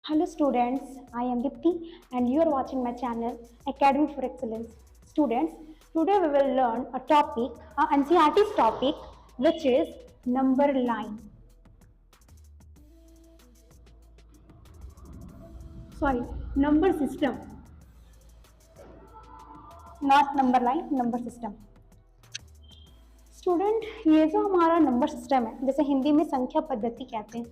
Hello students, I am Dipti and you are watching my channel Academy for Excellence. Students, today we will learn a topic, NCERT's topic, which is number line. Sorry, number system. Not number line, number system. Student, ये जो हमारा number system है, जैसे हिंदी में संख्या पद्धति कहते हैं,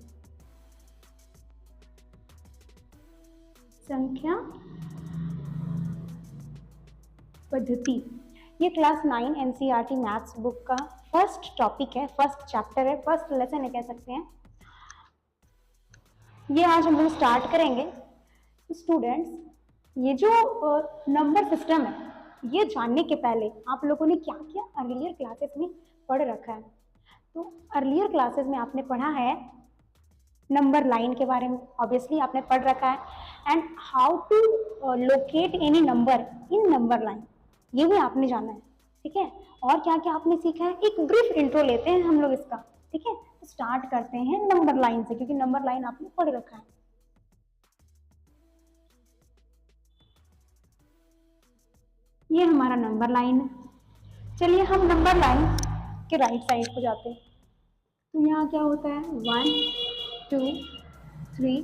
संख्या पद्धति, ये क्लास 9 एनसीईआरटी मैथ्स बुक का फर्स्ट टॉपिक है, फर्स्ट चैप्टर है, फर्स्ट लेसन है कह सकते हैं। ये आज हम लोग स्टार्ट करेंगे। स्टूडेंट्स, ये जो नंबर सिस्टम है, ये जानने के पहले आप लोगों ने क्या क्या अर्लियर क्लासेस में पढ़ रखा है। तो अर्लियर क्लासेस में आपने पढ़ा है नंबर लाइन के बारे में, ऑब्वियसली आपने पढ़ रखा है, and how to locate any number in number line, ये भी आपने जाना है, ठीक है। और क्या क्या आपने सीखा है, एक ब्रीफ इंट्रो लेते हैं हम लोग इसका, ठीक है। तो स्टार्ट करते हैं नंबर लाइन से, क्योंकि नंबर लाइन आपने पढ़ रखा है। ये हमारा नंबर लाइन है। चलिए हम नंबर लाइन के राइट साइड को जाते हैं। तो यहाँ क्या होता है, 1 2 3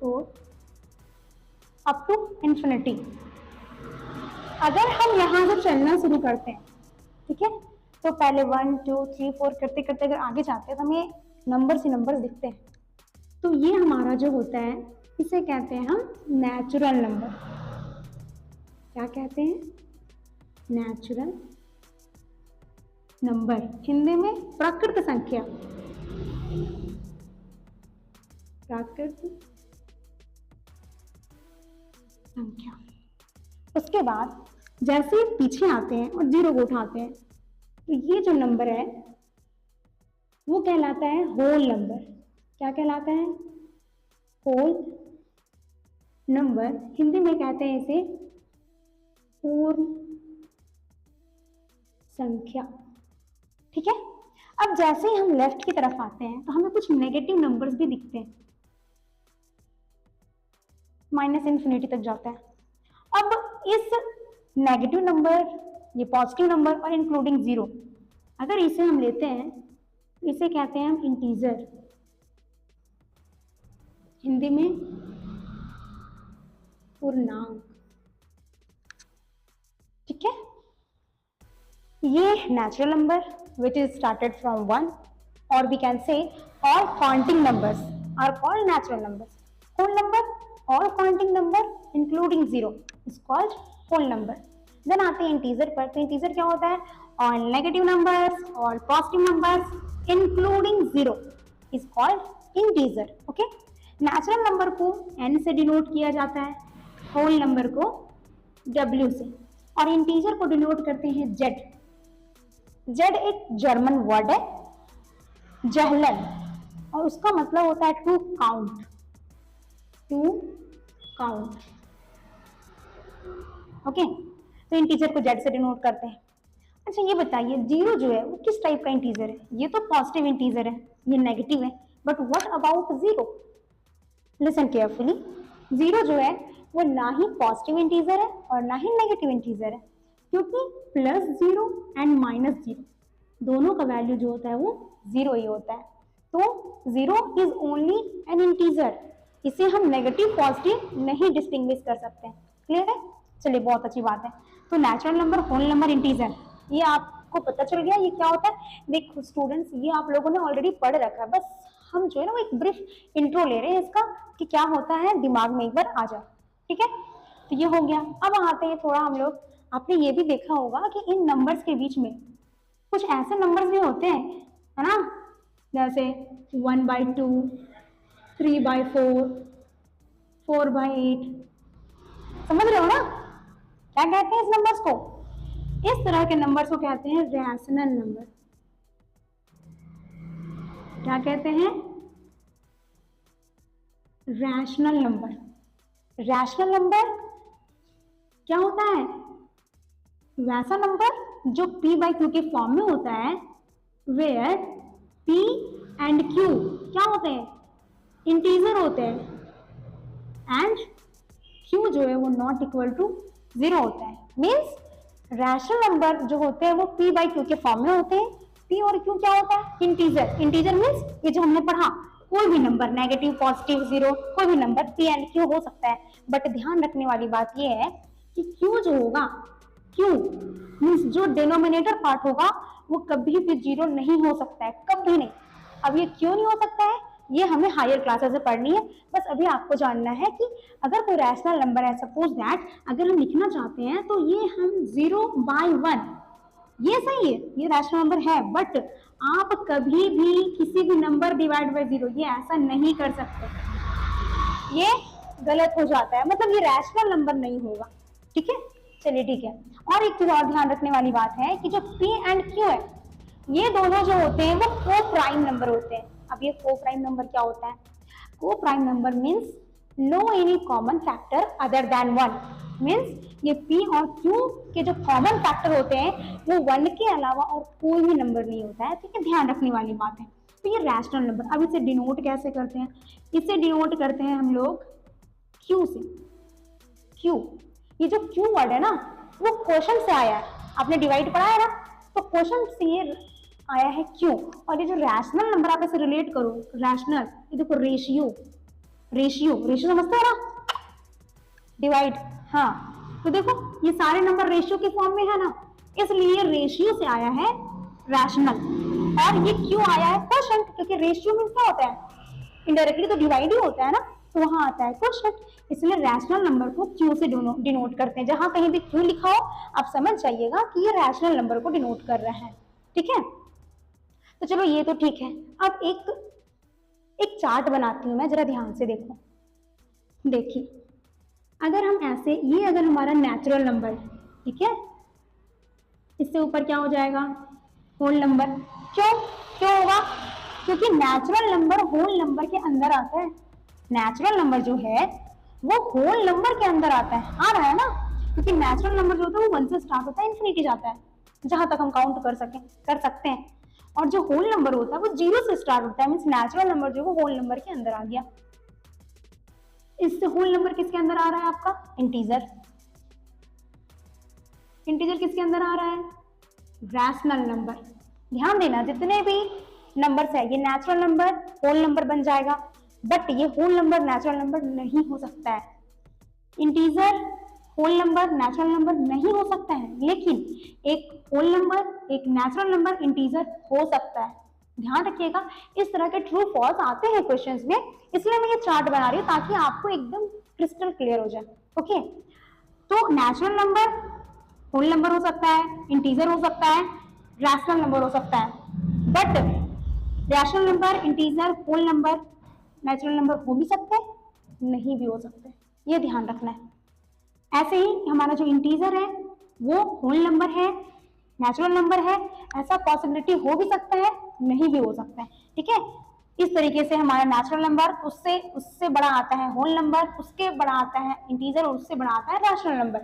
4 अप टू इन्फिनिटी। अगर हम यहाँ से चलना शुरू करते हैं, ठीक है, तो पहले 1 2 3 4 करते करते अगर आगे जाते हैं तो हमें नंबर से नंबर दिखते हैं। तो ये हमारा जो होता है, इसे कहते हैं हम नेचुरल नंबर। क्या कहते हैं, नेचुरल नंबर, हिंदी में प्राकृत संख्या, प्राकृत संख्या। उसके बाद जैसे पीछे आते हैं और जीरो को उठाते हैं, तो ये जो नंबर है वो कहलाता है होल नंबर। क्या कहलाता है, होल नंबर। हिंदी में कहते हैं इसे पूर्ण संख्या, ठीक है। अब जैसे ही हम लेफ्ट की तरफ आते हैं तो हमें कुछ नेगेटिव नंबर्स भी दिखते हैं, माइनस इन्फिनिटी तक जाता है। अब इस नेगेटिव नंबर, ये पॉजिटिव नंबर और इंक्लूडिंग जीरो, अगर इसे हम लेते हैं तो इसे कहते हैं हम इंटीजर, हिंदी में पूर्णांक, ठीक है। ये natural number which is started from 1, और we can say all counting numbers are called natural numbers. Whole number, all counting number including zero is called whole number. Then आते हैं इंटीजर पर। तो इंटीजर क्या होता है, all negative numbers, all positive numbers including zero is called integer, okay. Natural number को n से denote किया जाता है, होल नंबर को w से, और इंटीजर को डिनोट करते हैं z। z एक जर्मन वर्ड है, जहलन, और उसका मतलब होता है to count, to count, okay. तो इंटीजर को z से डिनोट करते हैं। अच्छा ये बताइए, जीरो जो है वो किस टाइप का इंटीजर है, ये तो पॉजिटिव इंटीजर है, ये नेगेटिव है, but what about zero, listen carefully. Zero जो है वो ना ही पॉजिटिव इंटीजर है और ना ही नेगेटिव इंटीजर है, क्योंकि plus zero and minus zero दोनों का वैल्यू जो होता है वो जीरो ही होता है। तो zero is only an integer, इसे हम नेगेटिव पॉजिटिव नहीं डिस्टिंग्विश कर सकते हैं, क्लियर है। चलिए बहुत अच्छी बात है। तो natural number, whole number, integer, ये आपको पता चल गया ये क्या होता है। देखो स्टूडेंट्स, ये आप लोगों ने ऑलरेडी पढ़ रखा है, बस हम जो है ना वो एक ब्रीफ इंट्रो ले रहे हैं इसका, कि क्या होता है, दिमाग में एक बार आ जाए, ठीक है। तो ये हो गया। अब आते हैं थोड़ा हम लोग, आपने ये भी देखा होगा कि इन नंबर्स के बीच में कुछ ऐसे नंबर्स भी होते हैं, है ना, जैसे 1/2, 3/4, 4/8, समझ रहे हो ना, क्या कहते हैं इस नंबर्स को, इस तरह के नंबर्स को कहते हैं रैशनल नंबर। क्या कहते हैं, रैशनल नंबर। रैशनल नंबर क्या होता है, वैसा नंबर जो p/q के फॉर्म में होता है, वेयर p एंड q क्या होते हैं, इंटीजर होते हैं, एंड क्यू जो है वो नॉट इक्वल टू 0 होता है। मीन्स रैशनल नंबर जो होते हैं वो p बाई क्यू के फॉर्म में होते हैं। p और q क्या होता है? इंटीजर। इंटीजर मीन्स ये जो हमने पढ़ा कोई भी नंबर, नेगेटिव, पॉजिटिव, जीरो, कोई भी नंबर p एंड q हो सकता है। बट ध्यान रखने वाली बात ये है कि q जो होगा, q मीन्स जो डिनोमिनेटर पार्ट होगा वो कभी भी जीरो नहीं हो सकता है, कभी नहीं। अब ये क्यों नहीं हो सकता है, ये हमें हायर क्लासेस से पढ़नी है। बस अभी आपको जानना है कि अगर कोई रैशनल नंबर है, सपोज दैट अगर हम लिखना चाहते हैं तो ये हम 0/1, ये सही है, ये रैशनल नंबर है। बट आप कभी भी किसी भी नंबर डिवाइड बाय 0 ये ऐसा नहीं कर सकते, ये गलत हो जाता है, मतलब ये रैशनल नंबर नहीं होगा। ठीक है, चलिए ठीक है। और एक चीज और ध्यान रखने वाली बात है कि जो p एंड q है ये दोनों जो होते हैं वो को प्राइम नंबर होते हैं। अब ये को प्राइम नंबर क्या होता है? Coprime number means no any common factor other than 1। Means ये p और q के जो कॉमन फैक्टर होते हैं वो 1 के अलावा और कोई भी नंबर नहीं होता है। ठीक है, ध्यान रखने वाली बात है। तो ये रैशनल नंबर, अब इसे डिनोट कैसे करते हैं? इसे डिनोट करते हैं हम लोग q से। q, ये जो q वर्ड है ना वो क्वेश्चन से आया है, आपने डिवाइड पढ़ा है ना, तो क्वेश्चन से ये आया है क्यों। और ये जो रैशनल नंबर आप ऐसे रिलेट करो, रैशनल, ये देखो रेशियो, रेशियो, रेशियो समझते हो ना, डिवाइड, हाँ, तो देखो ये सारे नंबर रेशियो के फॉर्म में है ना, इसलिए रेशियो से आया है रैशनल। और ये क्यों आया है? क्वेश्चन, क्योंकि रेशियो मीन्स क्या होता है? इनडायरेक्टली तो डिवाइड ही होता है ना, तो वहां आता है क्वेश्चन, इसलिए रैशनल नंबर को क्यू से डिनोट करते हैं। जहां कहीं भी क्यू लिखा हो आप समझ जाइएगा कि ये रैशनल नंबर को डिनोट कर रहा है। ठीक है, तो चलो ये तो ठीक है। अब एक चार्ट बनाती हूं मैं, जरा ध्यान से देखो। देखिए, अगर हम ऐसे, ये अगर हमारा नेचुरल नंबर है, ठीक है, इससे ऊपर क्या हो जाएगा? Whole number. क्यों क्यों होगा? क्योंकि नेचुरल नंबर होल नंबर के अंदर आता है। नेचुरल नंबर जो है वो होल नंबर के अंदर आता है, आ रहा है ना, क्योंकि नेचुरल नंबर जो होता है वो 1 से स्टार्ट होता है, इन्फिनिटी जाता है, जहां तक हम काउंट कर सकते हैं। और जो होल नंबर होता है वो 0 से स्टार्ट होता है, मीन्स नेचुरल नंबर जो है वो होल नंबर के अंदर आ गया। इससे होल नंबर किसके अंदर आ रहा है? आपका इंटीजर। इंटीजर किसके अंदर आ रहा है? Rational number. ध्यान देना, जितने भी नंबर्स है ये नेचुरल नंबर होल नंबर बन जाएगा, बट ये होल नंबर नेचुरल नंबर नहीं हो सकता है। Integer whole number natural number नहीं हो सकता है, लेकिन एक होल नंबर एक नेचुरल नंबर इंटीजर हो सकता है। ध्यान रखिएगा, इस तरह के ट्रू फॉल्स आते हैं क्वेश्चंस में, इसलिए मैं ये चार्ट बना रही हूँ ताकि आपको एकदम क्रिस्टल क्लियर हो जाए। ओके, तो नेचुरल नंबर होल नंबर हो सकता है, इंटीजर हो सकता है, रैशनल नंबर हो सकता है, but rational number, integer, whole number, natural number हो भी सकते हैं, नहीं भी हो सकते, ये ध्यान रखना है। ऐसे ही हमारा जो इंटीजर है वो होल नंबर है, नेचुरल नंबर है, ऐसा पॉसिबिलिटी हो भी सकता है, नहीं भी हो सकता है। ठीक है, इस तरीके से हमारा नेचुरल नंबर, उससे बड़ा आता है होल नंबर, उसके बड़ा आता है इंटीजर, और उससे बड़ा आता है रैशनल नंबर।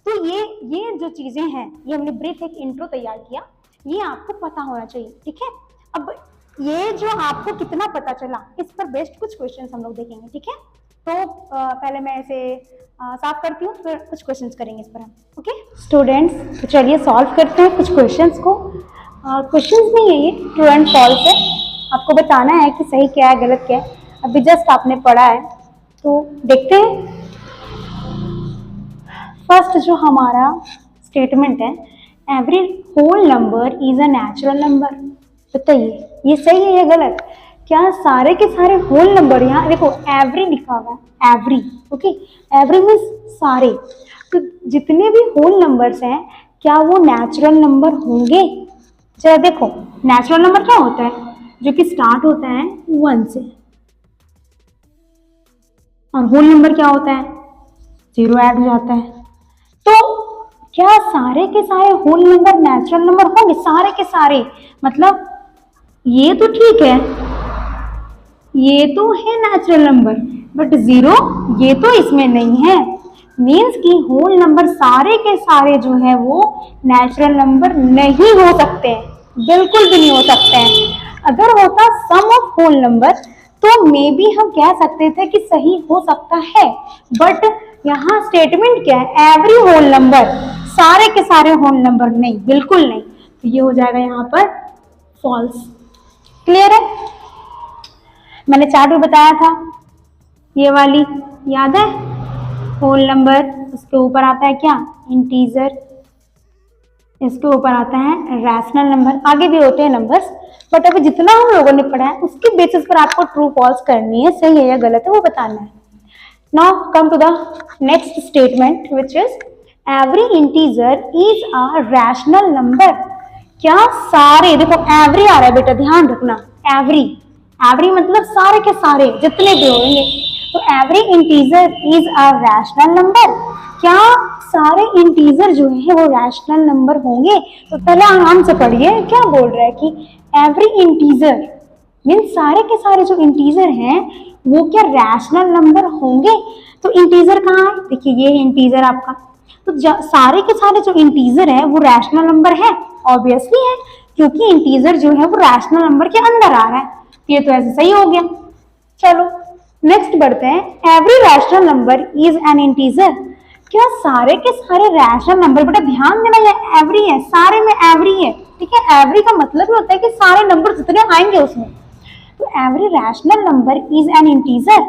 तो ये जो चीजें हैं, ये हमने ब्रीफ एक इंट्रो तैयार किया, ये आपको पता होना चाहिए। ठीक है, अब ये जो आपको कितना पता चला, इस पर बेस्ड कुछ क्वेश्चंस हम लोग देखेंगे। ठीक है, तो पहले मैं इसे साफ करती हूँ, फिर कुछ क्वेश्चंस करेंगे इस पर हम। ओके स्टूडेंट्स, तो चलिए सॉल्व करते हैं कुछ क्वेश्चंस को। क्वेश्चंस नहीं है ये, ट्रू एंड फॉल्स है, आपको बताना है कि सही क्या है गलत क्या है। अभी जस्ट आपने पढ़ा है, तो देखते हैं। फर्स्ट जो हमारा स्टेटमेंट है, every whole number is a natural number. बताइए ये सही है या गलत? क्या सारे के सारे होल नंबर, यहाँ देखो एवरी लिखा हुआ है, एवरी, ओके, एवरी मीन्स सारे, तो जितने भी होल नंबर्स हैं क्या वो नेचुरल नंबर होंगे? जरा देखो, नेचुरल नंबर क्या होता है? जो कि स्टार्ट होता है 1 से, और होल नंबर क्या होता है? 0 ऐड हो जाता है। तो क्या सारे के सारे होल नंबर नेचुरल नंबर होंगे? सारे के सारे, मतलब ये तो ठीक है, ये तो है नेचुरल नंबर, बट 0 ये तो इसमें नहीं है। मीन्स कि होल नंबर सारे के सारे जो है वो नेचुरल नंबर नहीं हो सकते, बिल्कुल भी नहीं हो सकते हैं। अगर होता सम ऑफ होल नंबर तो मे बी हम कह सकते थे कि सही हो सकता है, बट यहाँ स्टेटमेंट क्या है, एवरी होल नंबर, सारे के सारे होल नंबर नहीं, बिल्कुल नहीं, तो ये हो जाएगा यहाँ पर फॉल्स। क्लियर है? मैंने चार्ट में बताया था, ये वाली याद है, होल नंबर, उसके ऊपर आता है क्या, इंटीजर, इसके ऊपर आता है रैशनल नंबर, आगे भी होते हैं नंबर्स, बट अभी जितना हम लोगों ने पढ़ा है उसके बेसिस पर आपको ट्रू फॉल्स करनी है, सही है या गलत है वो बताना है। Now come to the next statement which is every integer is a rational number. क्या सारे, देखो एवरी आ रहा है बेटा, ध्यान रखना, एवरी, एवरी मतलब सारे के सारे जितने भी होंगे, तो every integer is a rational number. क्या सारे इंटीजर जो है वो रैशनल नंबर होंगे? तो पहले आराम से पढ़िए, क्या बोल रहा है कि एवरी इंटीजर मीन सारे के सारे जो इंटीजर हैं वो क्या रैशनल नंबर होंगे? तो इंटीजर कहाँ है, देखिए ये है इंटीजर आपका, तो सारे के सारे जो इंटीजर है वो रैशनल नंबर है, ऑब्वियसली है, क्योंकि इंटीजर जो है वो रैशनल नंबर के अंदर आ रहा है, ये तो ऐसे सही हो गया। चलो नेक्स्ट बढ़ते हैं, every rational number is an integer. क्या सारे के सारे रैशनल नंबर, बेटा ध्यान देना, ये एवरी है, सारे में एवरी है, ठीक है, एवरी का मतलब होता है कि सारे नंबर जितने आएंगे उसमें, तो every rational number is an integer,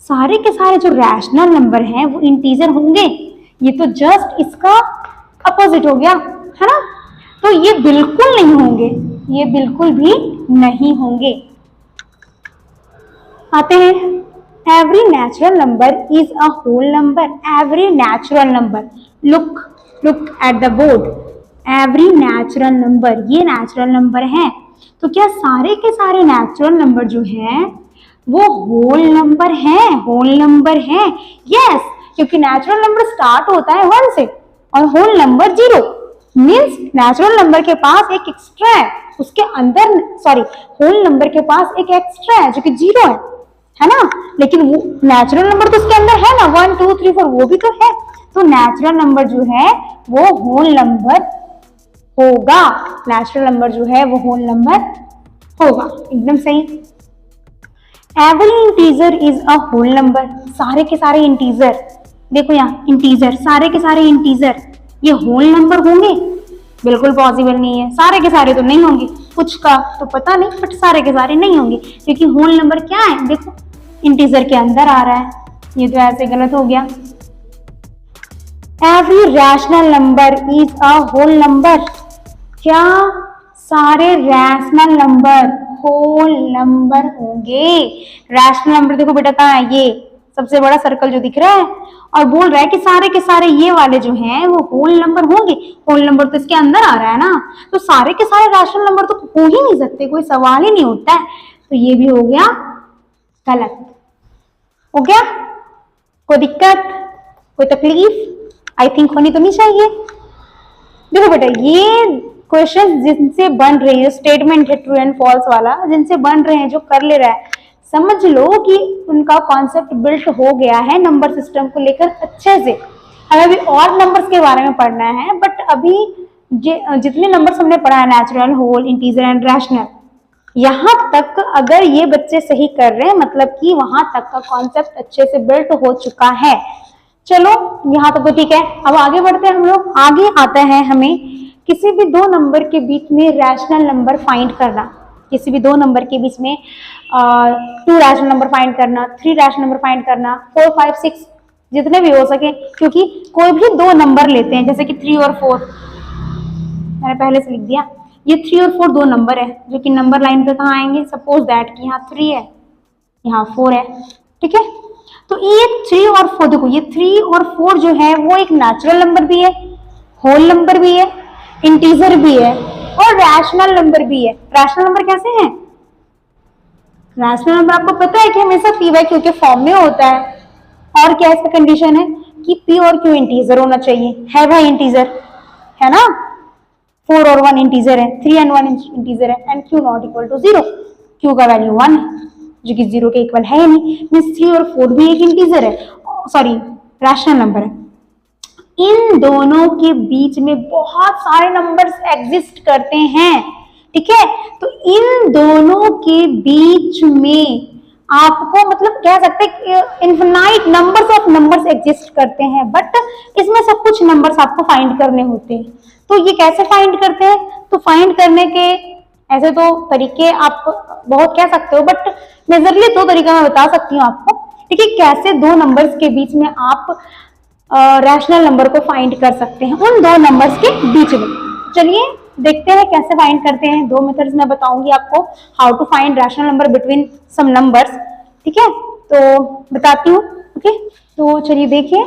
सारे के सारे जो रैशनल नंबर हैं वो इंटीजर होंगे, ये तो जस्ट इसका अपोजिट हो गया है ना, तो ये बिल्कुल नहीं होंगे, ये बिल्कुल भी नहीं होंगे। आते हैं, every natural number is a whole number, every natural number, look at the board, every natural number, ये नेचुरल नंबर है, तो क्या सारे के सारे नेचुरल नंबर जो हैं वो होल नंबर हैं, होल नंबर हैं, यस, क्योंकि नेचुरल नंबर स्टार्ट होता है 1 से और whole number 0, means natural number के पास एक एक्स्ट्रा है, उसके अंदर, सॉरी, होल नंबर के पास एक एक्स्ट्रा है जो कि 0 है ना, लेकिन वो नेचुरल नंबर तो उसके अंदर है ना, 1 2 3 4 वो भी तो है, तो नेचुरल नंबर जो है वो होल नंबर होगा, नेचुरल नंबर जो है वो होल नंबर होगा, एकदम सही। Every integer is a whole number, सारे के सारे इंटीजर, देखो यहाँ इंटीजर, सारे के सारे इंटीजर ये होल नंबर होंगे? बिल्कुल पॉसिबल नहीं है, सारे के सारे तो नहीं होंगे, कुछ का तो पता नहीं, बट सारे के सारे नहीं होंगे, क्योंकि होल नंबर क्या है, देखो इंटीजर के अंदर आ रहा है, ये तो ऐसे गलत हो गया। Every rational number is a whole number, क्या सारे रैशनल नंबर होल नंबर होंगे? रैशनल नंबर देखो बेटा कहाँ है, ये सबसे बड़ा सर्कल जो दिख रहा है, और बोल रहा है कि सारे के सारे ये वाले जो हैं वो होल नंबर होंगे, होल नंबर तो इसके अंदर आ रहा है ना, तो सारे के सारे रैशनल नंबर तो हो ही नहीं सकते, कोई सवाल ही नहीं उठता है, तो ये भी हो गया गलत। हो गया? कोई दिक्कत, कोई तकलीफ? आई थिंक होनी तो नहीं चाहिए। देखो बेटा ये क्वेश्चन जिनसे बन रही है, स्टेटमेंट है ट्रू एंड फॉल्स वाला, जिनसे बन रहे हैं, जो कर ले रहा है, समझ लो कि उनका कॉन्सेप्ट बिल्ट हो गया है नंबर सिस्टम को लेकर अच्छे से। हमें अभी और नंबर्स के बारे में पढ़ना है, बट अभी जितने नंबर्स हमने पढ़ा है, natural, whole, integer and rational, यहाँ तक अगर ये बच्चे सही कर रहे हैं, मतलब कि वहां तक का कॉन्सेप्ट अच्छे से बिल्ट हो चुका है। चलो यहाँ तक तो ठीक है, अब आगे बढ़ते हैं हम लोग। आगे आता है हमें किसी भी दो नंबर के बीच में रैशनल नंबर फाइंड करना, किसी भी दो नंबर के बीच में 2 रैशनल नंबर फाइंड करना, 3 रैशनल नंबर फाइंड करना, 4 5 6 जितने भी हो सके, क्योंकि कोई भी दो नंबर लेते हैं, जैसे कि 3 और 4, मैंने पहले से लिख दिया, ये 3 और 4 दो नंबर है जो कि नंबर लाइन पे कहाँ आएंगे, सपोज दैट कि यहाँ 3 है, यहाँ 4 है, ठीक है, तो ये 3 और 4, देखो ये 3 और 4 जो है वो एक नेचुरल नंबर भी है, होल नंबर भी है, इंटीजर भी है और रैशनल नंबर भी है। रैशनल नंबर कैसे हैं? रैशनल नंबर आपको पता है कि हमेशा पी बाई क्यू के फॉर्म में होता है, और क्या इसका कंडीशन है कि पी और क्यू इंटीजर होना चाहिए, है भाई इंटीजर, है ना, 4 और 1 इंटीजर है, 3 एंड 1 इंटीजर है, and q not equal to 0, q का वैल्यू 1 है जो कि 0 के इक्वल है ही नहीं, मीन्स 3 और 4 भी एक इंटीजर है, सॉरी रैशनल नंबर है। इन दोनों के बीच में बहुत सारे नंबर्स एग्जिस्ट करते हैं, ठीक है। तो इन दोनों के बीच में आपको मतलब कह सकते हैं infinite numbers of numbers exist करते हैं, बट इसमें सब कुछ नंबर्स आपको फाइंड करने होते हैं। तो ये कैसे फाइंड करते हैं? तो फाइंड करने के ऐसे तो तरीके आप बहुत कह सकते हो, बट मेजरली दो तरीका मैं बता सकती हूँ आपको। ठीक है, कैसे दो नंबर्स के बीच में आप रैशनल नंबर को फाइंड कर सकते हैं उन दो नंबर्स के बीच में। चलिए देखते हैं कैसे फाइंड करते हैं। दो मेथड्स मैं बताऊंगी आपको, how to find rational number between some numbers. ठीक है, तो बताती हूँ। ओके, तो चलिए देखिए,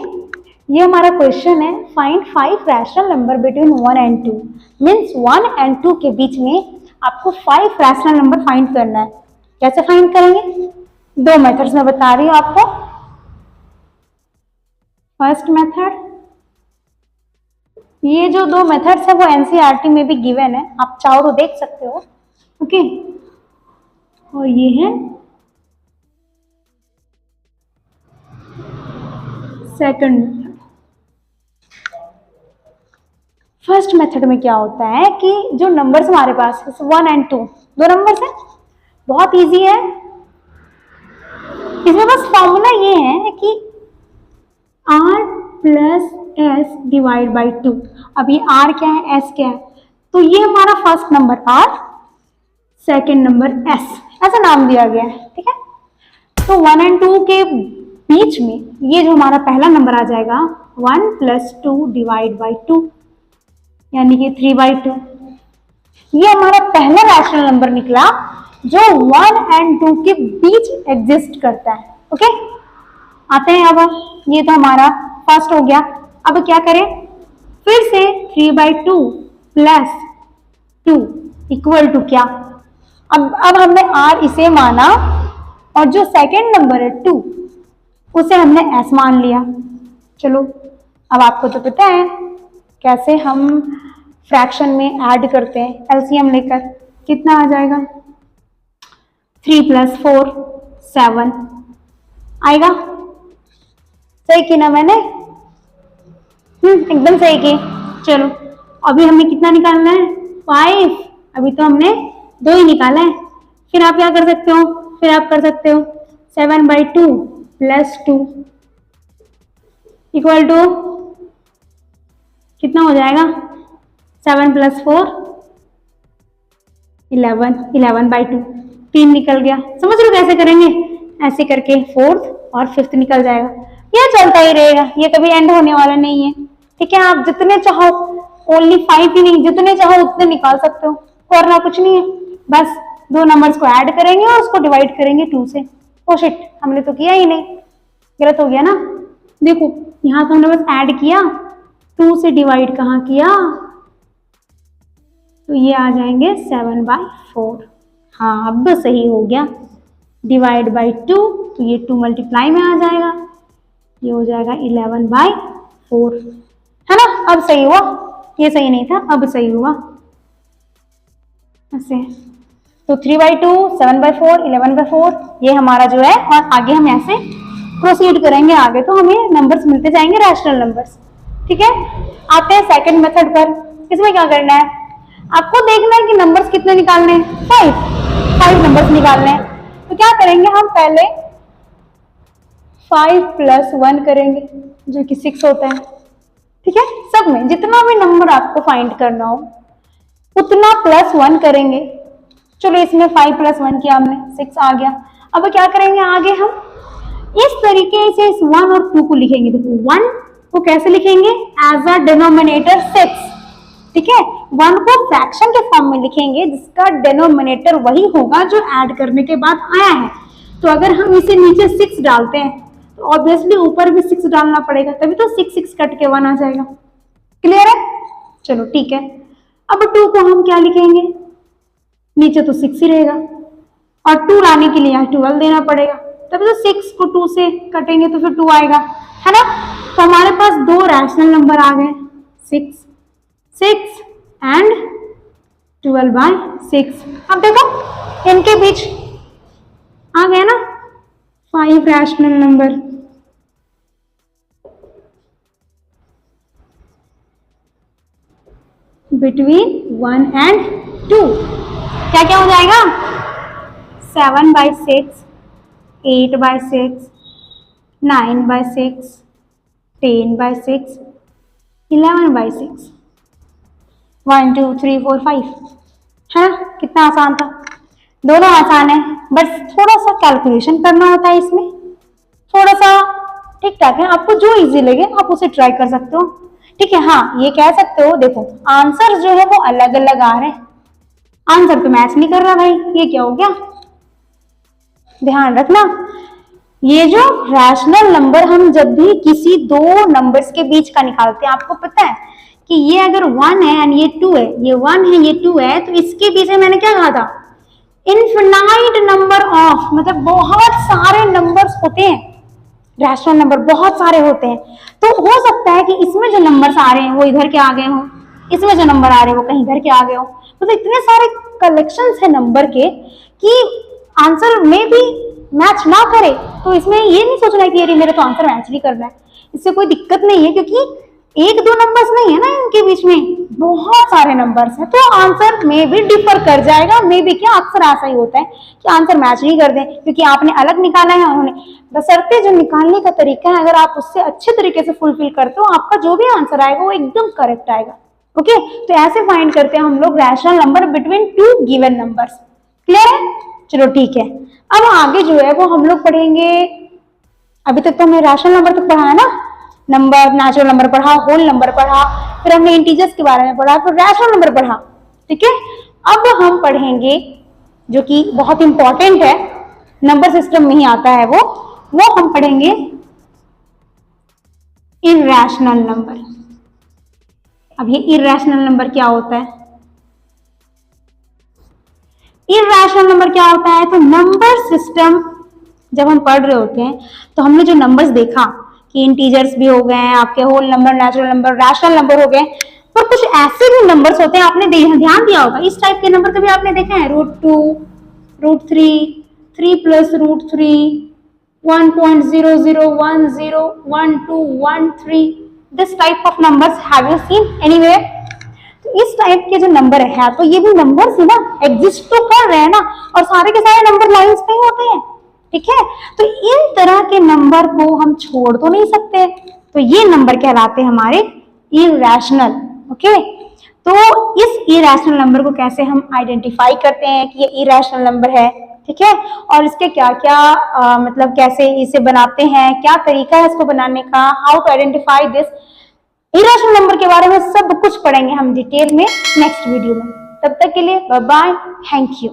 ये हमारा क्वेश्चन है, find 5 rational number between 1 and 2। Means 1 and 2 के बीच में आपको 5 रैशनल नंबर फाइंड करना है। कैसे फाइंड करेंगे? दो मेथड्स में बता रही हूँ आपको। फर्स्ट मेथड, ये जो दो मेथड्स है वो एनसीईआरटी में भी गिवन है, आप चाहो तो देख सकते हो। ओके, और ये है सेकंड मेथड। फर्स्ट मेथड में क्या होता है कि जो नंबर्स हमारे पास 1 एंड 2 दो नंबर्स हैं, बहुत इजी है। इसमें बस फॉर्मूला ये है कि r plus S divide by 2। अब ये r क्या है, s क्या है? तो ये हमारा first number r, second number s, ऐसा नाम दिया गया है। ठीक है, तो 1 एंड 2 के बीच में ये जो हमारा पहला नंबर आ जाएगा 1 प्लस 2 डिवाइड बाई 2, यानी कि 3/2। ये हमारा पहला रैशनल नंबर निकला जो 1 एंड 2 के बीच एग्जिस्ट करता है। ओके, आते हैं अब, ये तो हमारा फर्स्ट हो गया। अब क्या करें, फिर से 3/2 प्लस 2 इक्वल टू क्या? अब हमने r इसे माना और जो सेकंड नंबर है 2 उसे हमने s मान लिया। चलो, अब आपको तो पता है कैसे हम फ्रैक्शन में ऐड करते हैं, एलसीएम लेकर। कितना आ जाएगा? 3 + 4 7 आएगा। सही की ना मैंने? एकदम सही की। चलो, अभी हमें कितना निकालना है? 5। अभी तो हमने 2 ही निकाला है। फिर आप क्या कर सकते हो? फिर आप कर सकते हो 7/2 प्लस 2 इक्वल टू कितना हो जाएगा? 7 + 4 11, 11/2, 3 निकल गया। समझ रहे हो कैसे करेंगे? ऐसे करके 4th और 5th निकल जाएगा। यह चलता ही रहेगा, ये कभी एंड होने वाला नहीं है। ठीक है, आप जितने चाहो, ओनली 5 ही नहीं, जितने चाहो उतने निकाल सकते हो, करना कुछ नहीं है। बस दो नंबर्स को ऐड करेंगे और उसको डिवाइड करेंगे 2 से। ओ शिट, हमने तो किया ही नहीं, गलत हो गया ना। देखो, यहाँ तो हमने बस ऐड किया, 2 से डिवाइड कहाँ किया? तो ये आ जाएंगे 7/4। हाँ, अब तो सही हो गया। डिवाइड बाई 2, तो ये 2 मल्टीप्लाई में आ जाएगा, ये हो जाएगा 11/4, है ना? अब सही हुआ, ये सही नहीं था, अब सही हुआ ऐसे। तो 3/2, 7/4, 11/4 ये हमारा जो है, और आगे हम ऐसे प्रोसीड करेंगे आगे, तो हमें नंबर्स मिलते जाएंगे, रैशनल नंबर्स। ठीक है, आते हैं सेकंड मेथड पर। इसमें क्या करना है? आपको देखना है कि नंबर्स कितने निकालने हैं, 5 नंबर्स निकालने हैं। तो क्या करेंगे, हम पहले 5 + 1 करेंगे जो कि 6 होता है। ठीक है, सब में जितना भी नंबर आपको फाइंड करना हो उतना +1 करेंगे। चलो, इसमें 5 + 1 किया हमने, 6 आ गया। अब क्या करेंगे आगे, हम इस तरीके से इस 1 और 2 को लिखेंगे। देखो, 1 को कैसे लिखेंगे? As a denominator 6। ठीक है, 1 को फ्रैक्शन के फॉर्म में लिखेंगे जिसका डिनोमिनेटर वही होगा जो ऐड करने के बाद आया है। तो अगर हम इसे नीचे 6 डालते हैं तो ऑब्वियसली ऊपर भी 6 डालना पड़ेगा, तभी तो 6 6 कट के 1 आ जाएगा। क्लियर है? चलो ठीक है। अब 2 को हम क्या लिखेंगे? नीचे तो 6 ही रहेगा, और 2 लाने के लिए यहाँ 12 देना पड़ेगा, तभी तो 6 को 2 से कटेंगे तो फिर 2 आएगा, है ना? तो हमारे पास दो रैशनल नंबर आ गए, 6 एंड 12/6। अब देखो, इनके बीच आ गया ना 5 रैशनल नंबर। Between 1 and 2। क्या क्या हो जाएगा? 7/6, 8/6, 9/6, 10/6, 11/6, 1 2 3 4 5, है ना? कितना आसान था। दोनों आसान है, बस थोड़ा सा कैलकुलेशन करना होता है इसमें, थोड़ा सा ठीक ठाक है। आपको जो इजी लगे आप उसे ट्राई कर सकते हो, ठीक है। हाँ, ये कह सकते हो देखो आंसर जो है वो अलग अलग आ रहे हैं, आंसर तो मैच नहीं कर रहा भाई, ये क्या हो गया? ध्यान रखना, ये जो रैशनल नंबर हम जब भी किसी दो नंबर्स के बीच का निकालते हैं, आपको पता है कि ये अगर 1 है एंड ये 2 है, ये 1 है ये 2 है, तो इसके बीच में मैंने क्या कहा था? इनफिनाइट नंबर ऑफ, मतलब बहुत सारे नंबर्स होते हैं, रैशनल नंबर बहुत सारे होते हैं। तो हो सकता है कि इसमें जो नंबर्स आ रहे हैं वो इधर के आ गए हों, इसमें जो नंबर आ रहे हैं वो कहीं इधर के आ गए हों, मतलब इतने सारे कलेक्शंस है नंबर के कि आंसर में भी मैच ना करे। तो इसमें ये नहीं सोचना है कि अरे मेरा तो आंसर मैच नहीं कर रहा है, इससे कोई दिक्कत नहीं है, क्योंकि एक दो नंबर्स नहीं है ना इनके बीच में, बहुत सारे नंबर्स हैं, तो आंसर में भी डिफर कर जाएगा। में भी क्या, अक्सर ऐसा ही होता है कि आंसर मैच नहीं कर दे, क्योंकि आपने अलग निकाला है उन्होंने, बशर्ते जो निकालने का तरीका है अगर आप उससे अच्छे तरीके से फुलफिल करते हो, आपका जो भी आंसर आएगा वो एकदम करेक्ट आएगा। ओके, तो ऐसे फाइंड करते हैं हम लोग rational number between two given numbers. Clear है? चलो ठीक है, अब आगे जो है वो हम लोग पढ़ेंगे। अभी तक तो हमें रैशनल नंबर तक पढ़ा है ना, नंबर, नेचुरल नंबर पढ़ा, होल नंबर पढ़ा, फिर हमने इंटीजर्स के बारे में पढ़ा, फिर रैशनल नंबर पढ़ा, ठीक है। अब हम पढ़ेंगे जो कि बहुत इंपॉर्टेंट है, नंबर सिस्टम में ही आता है वो हम पढ़ेंगे इरैशनल नंबर। अब ये इरैशनल नंबर क्या होता है? इरैशनल नंबर क्या होता है? तो नंबर सिस्टम जब हम पढ़ रहे होते हैं तो हमने जो नंबर्स देखा कि इंटीजर्स भी हो गए हैं, आपके whole number, natural number, rational number हो गए, पर कुछ ऐसे भी नंबर्स होते हैं, आपने ध्यान दिया होगा, इस टाइप के नंबर कभी आपने देखे हैं? √2, √3, 3 + √3, 1.0010, 1 2 1 3, this type of numbers have you seen anywhere? तो इस टाइप के जो नंबर है, तो ये भी नंबर्स ही ना, एग्जिस्ट तो कर रहे हैं ना, और सारे के सारे नंबर लाइंस पे ही होते हैं, ठीक है। तो इन तरह के नंबर को हम छोड़ तो नहीं सकते, तो ये नंबर कहलाते हैं हमारे इरैशनल। ओके, तो इस इरैशनल नंबर को कैसे हम आइडेंटिफाई करते हैं कि ये इरैशनल नंबर है, ठीक है, और इसके क्या क्या मतलब कैसे इसे बनाते हैं, क्या तरीका है इसको बनाने का, how to identify this irrational number के बारे में सब कुछ पढ़ेंगे हम डिटेल में नेक्स्ट वीडियो में। तब तक के लिए बाय बाय, थैंक यू।